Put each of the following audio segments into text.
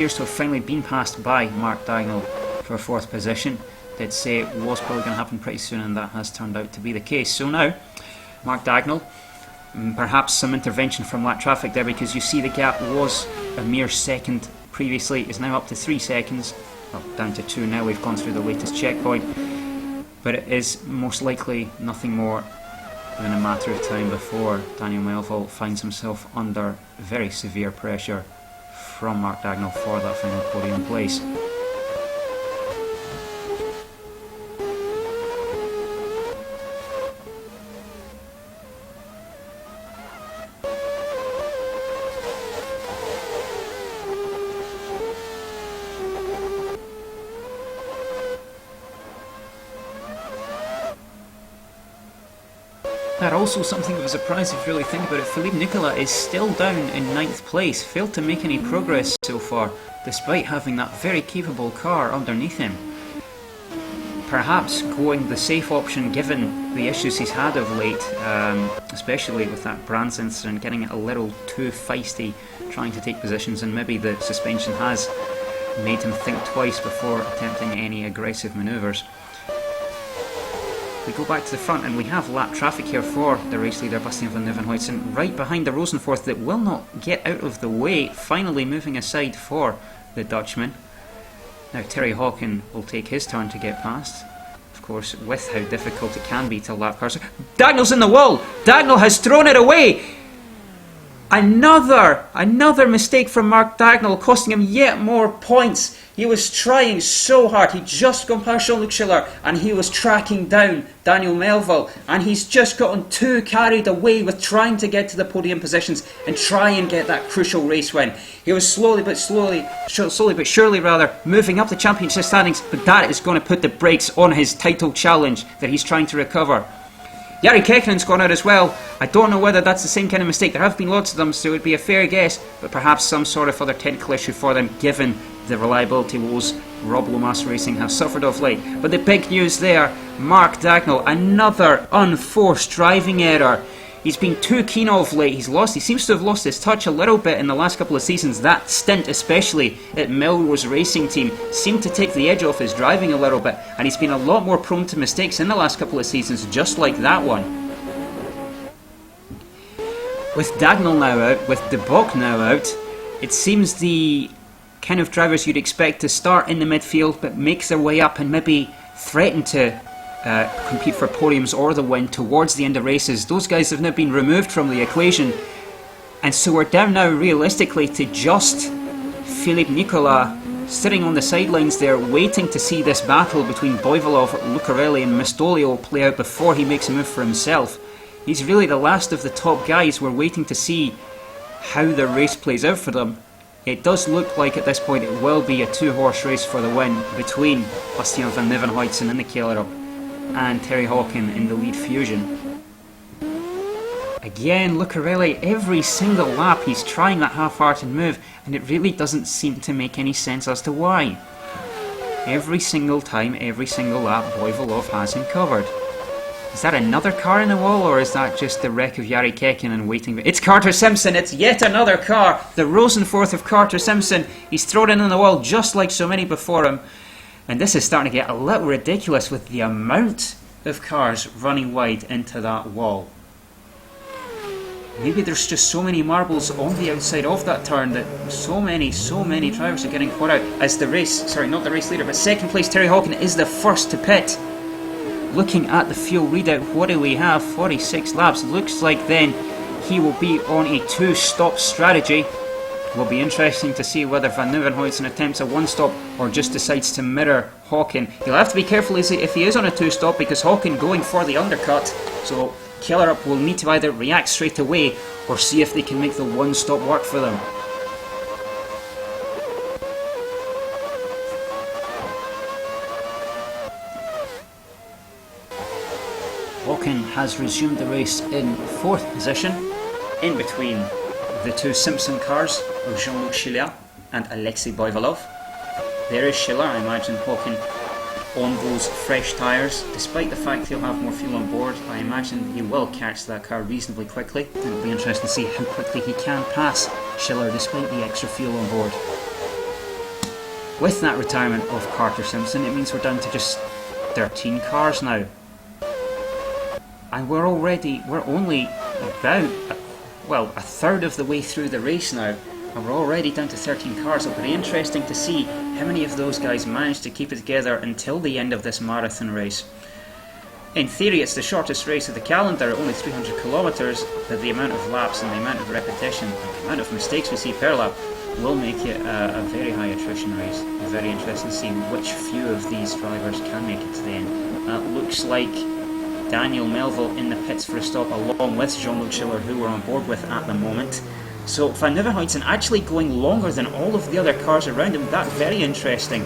appears to have finally been passed by Mark Dagnall for 4th position. Did say it was probably going to happen pretty soon, and that has turned out to be the case. So now, Mark Dagnall, perhaps some intervention from that traffic there, because you see the gap was a mere second previously, is now up to 3 seconds, well, down to 2 now. We've gone through the latest checkpoint, but it is most likely nothing more than a matter of time before Daniel Melville finds himself under very severe pressure from Mark Dagnall for that final podium place. But also something of a surprise if you really think about it, Philippe Nicolas is still down in 9th place, failed to make any progress so far, despite having that very capable car underneath him. Perhaps going the safe option given the issues he's had of late, especially with that Brands incident, getting it a little too feisty, trying to take positions, and maybe the suspension has made him think twice before attempting any aggressive manoeuvres. We go back to the front and we have lap traffic here for the race leader Bastian van Nieuwenhuizen, right behind the Rosenforth that will not get out of the way, finally moving aside for the Dutchman. Now Terry Hawken will take his turn to get past, of course, with how difficult it can be to lap cars. Dagnall's in the wall! Dagnall has thrown it away! Another mistake from Mark Dagnall, costing him yet more points. He was trying so hard. He'd just gone past Jean-Luc Schiller and he was tracking down Daniel Melville, and he's just gotten too carried away with trying to get to the podium positions and try and get that crucial race win. He was slowly but surely moving up the championship standings, but that is going to put the brakes on his title challenge that he's trying to recover. Jari Kekinen's gone out as well. I don't know whether that's the same kind of mistake. There have been lots of them, so it would be a fair guess, but perhaps some sort of other technical issue for them, given the reliability woes Rob Lomas Racing have suffered of late. But the big news there, Mark Dagnall, another unforced driving error. He's been too keen of late. He seems to have lost his touch a little bit in the last couple of seasons. That stint, especially at Melrose Racing Team, seemed to take the edge off his driving a little bit, and he's been a lot more prone to mistakes in the last couple of seasons, just like that one. With Dagnall now out, with De Bock now out, it seems the kind of drivers you'd expect to start in the midfield but make their way up and maybe threaten to compete for podiums or the win towards the end of races. Those guys have now been removed from the equation, and so we're down now realistically to just Philippe Nicolas sitting on the sidelines there, waiting to see this battle between Boivolov, Lucarelli and Mistolio play out before he makes a move for himself. He's really the last of the top guys. We're waiting to see how the race plays out for them. It does look like at this point it will be a 2-horse race for the win between Bastian van Nieuwenhuizen in the Kellerop and Terry Hawken in the lead fusion. Again, Lucarelli, every single lap he's trying that half-hearted move, and it really doesn't seem to make any sense as to why. Every single time, every single lap, Boivolov has him covered. Is that another car in the wall, or is that just the wreck of Jari Kekkonen waiting? It's Carter Simpson, it's yet another car, the Rosenforth of Carter Simpson. He's thrown it in the wall just like so many before him. And this is starting to get a little ridiculous with the amount of cars running wide into that wall. Maybe there's just so many marbles on the outside of that turn that so many drivers are getting caught out. As the race, not the race leader, but second place Terry Hawken is the first to pit. Looking at the fuel readout, what do we have? 46 laps. Looks like then he will be on a 2-stop strategy. Will be interesting to see whether Van Nieuwenhuizen attempts a 1-stop or just decides to mirror Hawken. He'll have to be careful if he is on a 2-stop, because Hawken going for the undercut, so Kellerup will need to either react straight away or see if they can make the 1-stop work for them. Hawken has resumed the race in 4th position, in between the two Simpson cars of Jean-Luc Schiller and Alexei Boivolov. There is Schiller. I imagine Hawken on those fresh tyres, despite the fact he'll have more fuel on board. I imagine he will catch that car reasonably quickly. It'll be interesting to see how quickly he can pass Schiller despite the extra fuel on board. With that retirement of Carter Simpson, it means we're down to just 13 cars now. And we're only about, a third of the way through the race now. And we're already down to 13 cars. It'll be interesting to see how many of those guys manage to keep it together until the end of this marathon race. In theory, it's the shortest race of the calendar, only 300 kilometres, but the amount of laps and the amount of repetition and the amount of mistakes we see per lap will make it a very high attrition race. Very interesting to see which few of these drivers can make it to the end. That looks like Daniel Melville in the pits for a stop, along with Jean-Luc Schiller, who we're on board with at the moment. So Van Nieuwenhuizen actually going longer than all of the other cars around him. That's very interesting,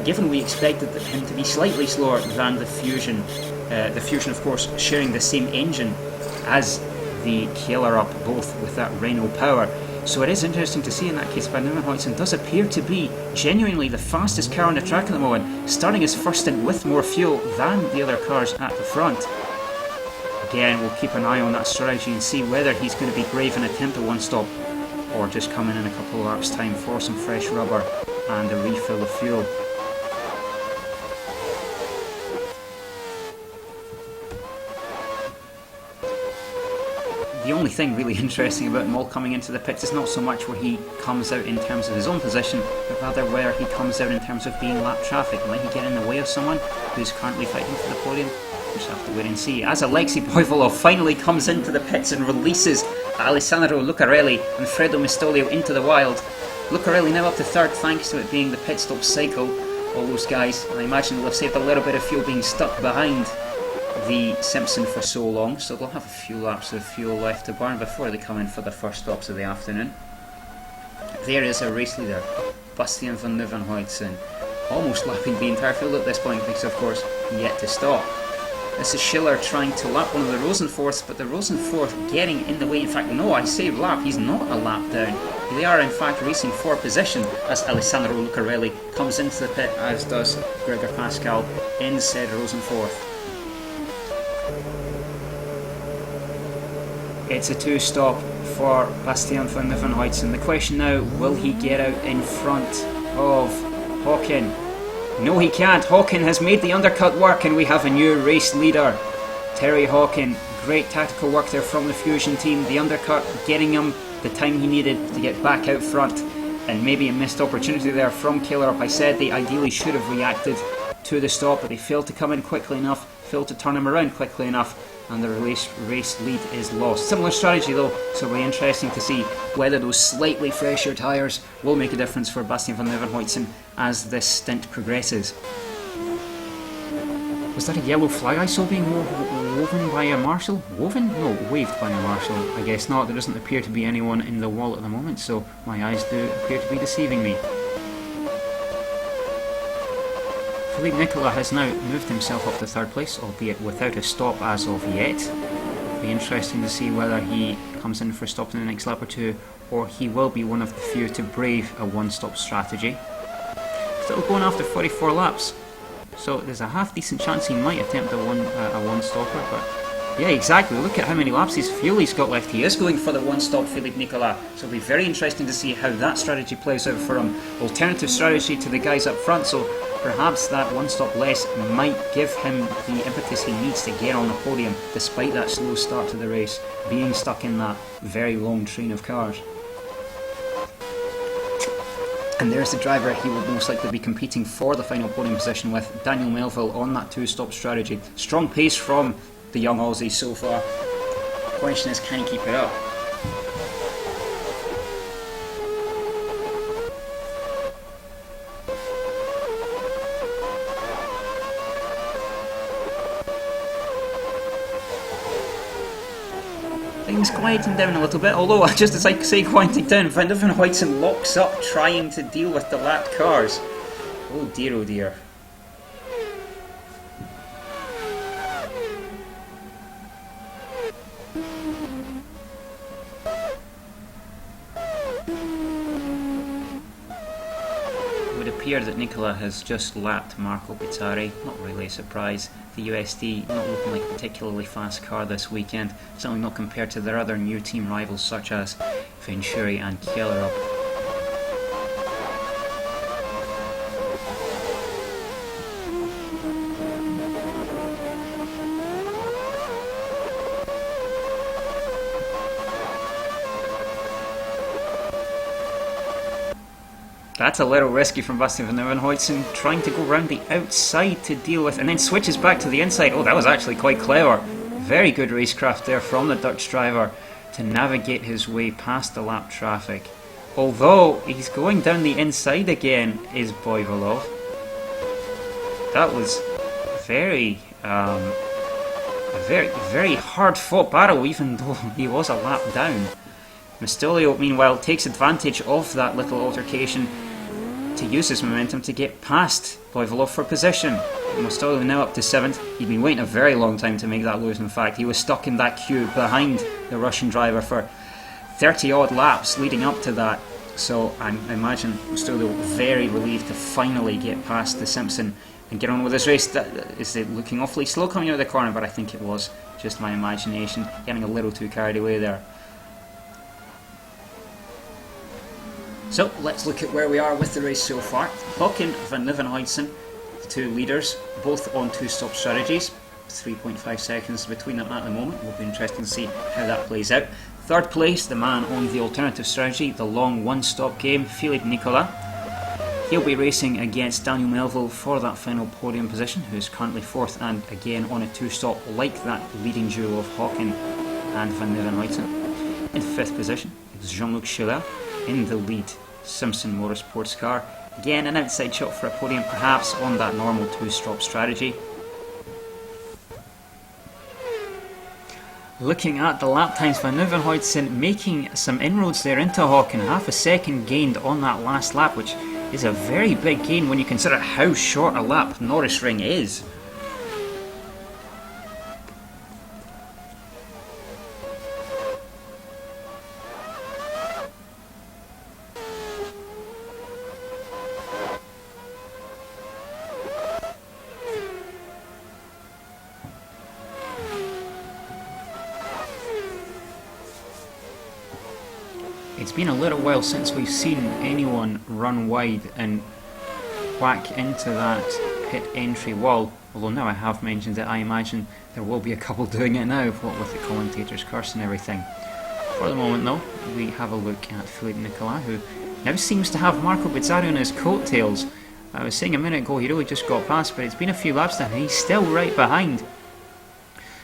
given we expected him to be slightly slower than the Fusion. The Fusion, of course, sharing the same engine as the Kellerop, both with that Renault power. So it is interesting to see in that case Van Nieuwenhuizen does appear to be genuinely the fastest car on the track at the moment, starting his first stint with more fuel than the other cars at the front. Again, we'll keep an eye on that strategy and see whether he's going to be brave and attempt a one-stop, or just come in a couple of laps' time for some fresh rubber and a refill of fuel. The only thing really interesting about him all coming into the pits is not so much where he comes out in terms of his own position, but rather where he comes out in terms of being lap traffic. Might he get in the way of someone who's currently fighting for the podium? We'll just have to wait and see. As Alexei Boivolov finally comes into the pits and releases Alessandro Lucarelli and Fredo Mistolio into the wild. Lucarelli now up to third thanks to it being the pit stop cycle. All those guys, I imagine, will have saved a little bit of fuel being stuck behind the Simpson for so long, so they'll have a few laps of fuel left to burn before they come in for the first stops of the afternoon. There is a race leader, Bastian van Nieuwenhuizen, almost lapping the entire field at this point because, of course, yet to stop. This is Schiller trying to lap one of the Rosenforths, but the Rosenforth getting in the way. In fact, no, I say lap, he's not a lap down. They are in fact racing for position as Alessandro Lucarelli comes into the pit, as does Gregor Pascal in said Rosenforth. It's a two-stop for Bastian van Nieuwenhuizen. The question now, will he get out in front of Hawken? No, he can't. Hawken has made the undercut work and we have a new race leader. Terry Hawken, great tactical work there from the Fusion team. The undercut getting him the time he needed to get back out front, and maybe a missed opportunity there from Kellerop. I said they ideally should have reacted to the stop, but they failed to come in quickly enough, failed to turn him around quickly enough, and the race lead is lost. Similar strategy though, so it'll be interesting to see whether those slightly fresher tyres will make a difference for Bastian van Nieuwenhuizen as this stint progresses. Was that a yellow flag I saw being woven by a marshal? Woven? No, waved by a marshal. I guess not. There doesn't appear to be anyone in the wall at the moment, so my eyes do appear to be deceiving me. Philippe Nicola has now moved himself up to third place, albeit without a stop as of yet. It'll be interesting to see whether he comes in for a stop in the next lap or two, or he will be one of the few to brave a one-stop strategy. Still going after 44 laps, so there's a half decent chance he might attempt a one-stopper, but yeah, exactly. Look at how many laps his fuel he's got left. He is going for the one-stop Philippe Nicolas, so it'll be very interesting to see how that strategy plays out for him. Alternative strategy to the guys up front, so perhaps that one stop less might give him the impetus he needs to get on the podium, despite that slow start to the race, being stuck in that very long train of cars. And there's the driver he will most likely be competing for the final podium position with, Daniel Melville, on that two-stop strategy. Strong pace from the young Aussie so far. The question is, can he keep it up? Things quieting down a little bit, although just as I say quieting down, Van Nieuwenhuizen locks up trying to deal with the lapped cars. Oh dear, oh dear. It would appear that Nicola has just lapped Marco Pizzari, not really a surprise. The USD not looking like a particularly fast car this weekend, certainly not compared to their other new team rivals such as Venturi and Kellerop. That's a little risky from Bastian van Nieuwenhuizen, trying to go round the outside to deal with, and then switches back to the inside. Oh, that was actually quite clever. Very good racecraft there from the Dutch driver to navigate his way past the lap traffic. Although he's going down the inside again, is Boivolov. That was very hard fought battle, even though he was a lap down. Mistolio, meanwhile, takes advantage of that little altercation to use his momentum to get past Boivolov for position. Mistolio now up to 7th. He'd been waiting a very long time to make that lose. In fact, he was stuck in that queue behind the Russian driver for 30 odd laps leading up to that. So I imagine Mistolio very relieved to finally get past the Simpson and get on with his race. Is it looking awfully slow coming out of the corner? But I think it was just my imagination getting a little too carried away there. So let's look at where we are with the race so far. Håkan van Nieuwenhuizen, the two leaders, both on two-stop strategies. 3.5 seconds between them at the moment. Will be interesting to see how that plays out. Third place, the man on the alternative strategy, the long one-stop game, Filip Nicola. He'll be racing against Daniel Melville for that final podium position, who is currently 4th and again on a two-stop, like that leading duo of Håkan and van Nieuwenhuizen. In 5th position, it's Jean-Luc Schiller in the lead Simpson Motorsports car. Again, an outside shot for a podium, perhaps on that normal two-stop strategy. Looking at the lap times, Van Nieuwenhuizen making some inroads there into Håkan. Half a second gained on that last lap, which is a very big gain when you consider how short a lap Norris Ring is. It's been a little while since we've seen anyone run wide and whack into that pit entry wall, although now I have mentioned it, I imagine there will be a couple doing it now, what with the commentators' curse and everything. For the moment though, we have a look at Filip Nicola, who now seems to have Marco Bizzarri on his coattails. I was saying a minute ago he really just got past, but it's been a few laps now and he's still right behind.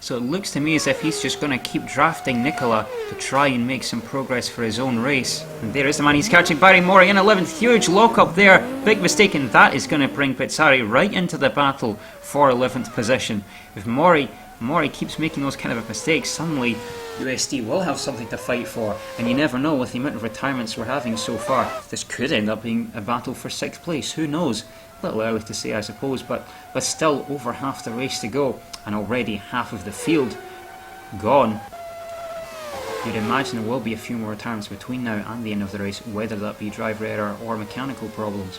So it looks to me as if he's just going to keep drafting Nicola to try and make some progress for his own race. And there is the man he's catching, Barry Mori in 11th. Huge lock-up there. Big mistake, and that is going to bring Bizzarri right into the battle for 11th position. If Mori keeps making those kind of mistakes, suddenly USD will have something to fight for. And you never know, with the amount of retirements we're having so far, this could end up being a battle for 6th place. Who knows? A little early to say, I suppose, but still over half the race to go, and already half of the field gone. You'd imagine there will be a few more retirements between now and the end of the race, whether that be driver error or mechanical problems.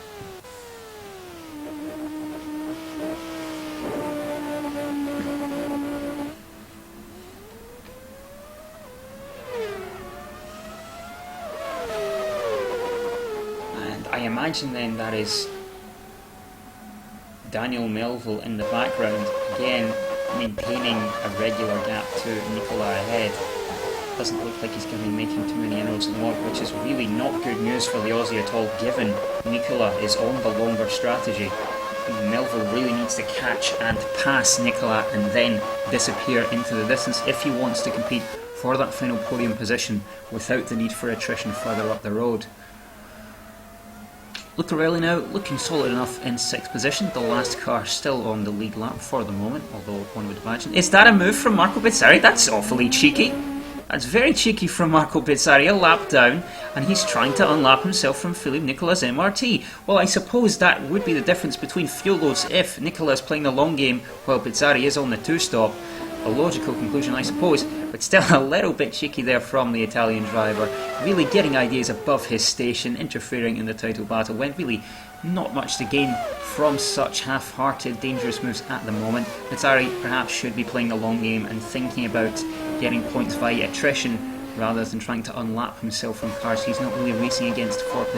And I imagine then that is Daniel Melville in the background, again maintaining a regular gap to Nicola ahead. Doesn't look like he's going to be making too many inroads at the moment, which is really not good news for the Aussie at all, given Nicola is on the longer strategy. Melville really needs to catch and pass Nicola and then disappear into the distance if he wants to compete for that final podium position without the need for attrition further up the road. Lucarelli now looking solid enough in 6th position, the last car still on the lead lap for the moment, although one would imagine. Is that a move from Marco Bizzarri? That's awfully cheeky. That's very cheeky from Marco Bizzarri, a lap down, and he's trying to unlap himself from Filip Nicola's MRT. Well, I suppose that would be the difference between fuel loads if Nicola is playing the long game while Bizzarri is on the two-stop. A logical conclusion, I suppose, but still a little bit cheeky there from the Italian driver. Really getting ideas above his station, interfering in the title battle, when really not much to gain from such half-hearted, dangerous moves at the moment. Bizzarri perhaps should be playing the long game and thinking about getting points via attrition rather than trying to unlap himself from cars he's not really racing against for position.